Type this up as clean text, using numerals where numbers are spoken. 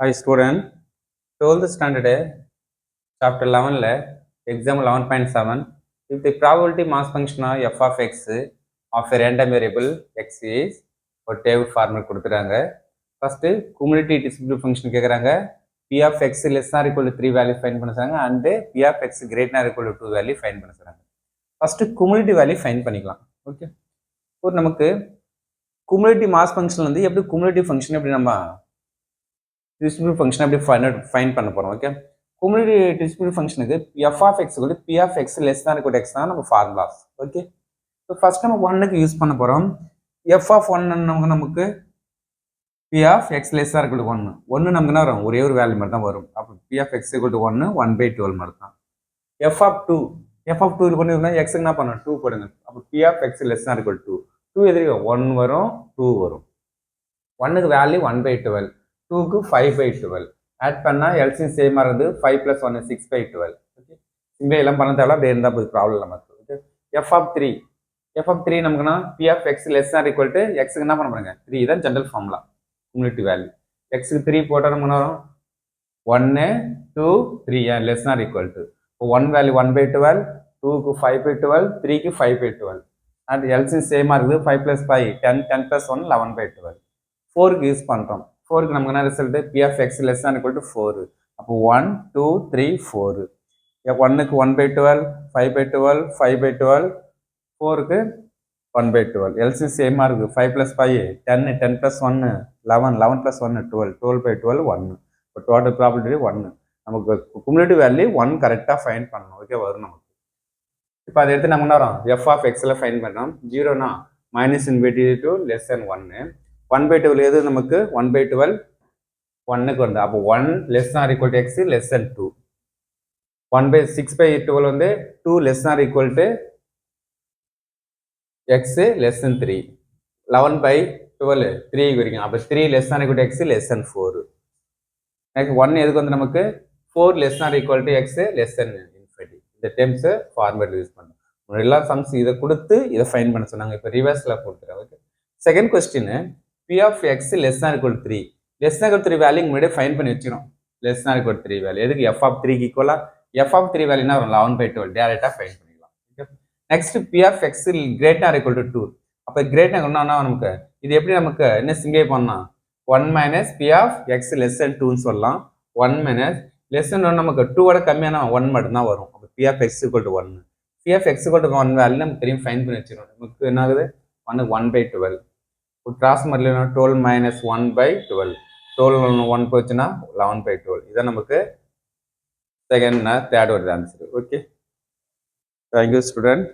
Hi student, 12th standard chapter 11 exam 11.7 if the probability mass function of f of x of a random variable x is ஒரு table format கொடுத்துறாங்க. First cumulative distributive function கேக்குறாங்க. p of x less than or equal to 3 value find பண்ண சொல்றாங்க and p of x greater than or equal to 2 value find பண்ண சொல்றாங்க. First cumulative value find பண்ணிக்கலாம். Okay, இப்போ நமக்கு cumulative mass function வந்து எப்படி cumulative function எப்படி நம்ம distributive function எப்படி ஃபைண்ட் பண்ண போறோம். Okay, cumulative distributive functionக்கு f of x = p of x less than or equal to x தான் நம்ம ஃபார்முலாஸ். ஓகே, இப்போ ஃபர்ஸ்ட் நம்ம 1க்கு யூஸ் பண்ண போறோம். f of 1 நமக்கு p of x less than or equal to 1 நமக்கு என்ன வரும், ஒரே ஒரு வேல்யூ மட்டும் தான் வரும். அப்போ p of x equal to 1 1/12 மட்டும் தான். f of 2 இது பண்ணிருந்தா x க்கு என்ன பண்ணணும், 2 போடுங்க. அப்போ p of x less than or equal to 2 எதிரிங்க 1 வரும் 2 வரும். 1க்கு வேல்யூ 1/12, 2க்கு 5/12 ஆட் பண்ணா LCM சேமா இருந்து 5 + 1 6/12. ஓகே, இங்க எல்லாம் பண்ண தேவை அப்படியே இருந்தா போய் ப்ராப்ளம் நமக்கு. Okay, f of 3 நமக்குனா p of x less than or equal to x க்கு என்ன பண்ண போறீங்க 3 இதான் general formula cumulative value. x க்கு 3 போட்டா நமக்கு என்ன வரும் 1 2 3 less than or equal to. இப்போ 1 வேல்யூ 1/12, 2க்கு 5/12, 3க்கு 5/12 and LCM சேமா இருக்குது 5 + 5 10 10 + 1 11/12. 4க்கு யூஸ் பண்றோம். 4க்கு நமக்கு என்ன result, p of x less than or equal to 4. அப்போ 1 2 3 4. 1க்கு 1/12, 5/12, 5/12, 4க்கு 1/12. LCM சேமா இருக்கு 5 + 5 10 10 + 1 11 11 + 1 12 12/12 1. இப்போ டோட்டல் ப்ராபபிலிட்டி 1. நமக்கு cumulative வேல்யூ 1 கரெக்டா ஃபைண்ட் பண்ணணும். ஓகே, வரும் நமக்கு. இப்போ அதை எடுத்து நம்ம என்ன வரோம், f of x ல ஃபைண்ட் பண்ணோம். 0னா -∞ to less than 1. 1/12 எது நமக்கு 1/12 1க்கு வருது. அப்போ 1 less than or equal to x less than 2. 6/12 வந்து 2 less than or equal to x less than 3. 11/12 3 வரைக்கும். அப்போ 3 less than or equal to x less than 4. Next 1 எதுக்கு வந்து நமக்கு 4 less than or equal to x less than infinity. இந்த terms formula use பண்ணோம். எல்லா sums இதை கொடுத்து இதை ஃபைண்ட் பண்ண சொன்னாங்க. இப்போ ரிவர்ஸ்ல கொடுத்துறேன். Okay, second question p of x less than or equal to 3. less than or equal to 3 value முன்னாடியே ஃபைண்ட் பண்ணி வச்சிரும். less than or equal to 3 value எதுக்கு f of 3 க்கு ஈக்குவலா f of 3 வேல்யூ என்ன வரும் 11/12 டைரக்டா ஃபைண்ட் பண்ணிடலாம். Okay, next p of x greater than or equal to 2. அப்ப greater than என்ன நமக்கு இது எப்படி நமக்கு என்ன சிம்பிளை பண்ணலாம், 1 - p of x less than 2 ன்னு சொல்லலாம். 1 - less than 1 நமக்கு 2 விட கம்மியான 1 மட்டும் தான் வரும். அப்ப p of x equal to 1. p of x equal to 1 value நமக்கு தெரியும் ஃபைண்ட் பண்ணி வச்சிரும். நமக்கு என்ன ஆகுது 1/12. Cross multiply 12 - 1/12. 12 1 போச்சுன்னா 11/12. இதான் நமக்கு செகண்ட் தேர்ட் வருது ஆன்சர். Okay, thank you student.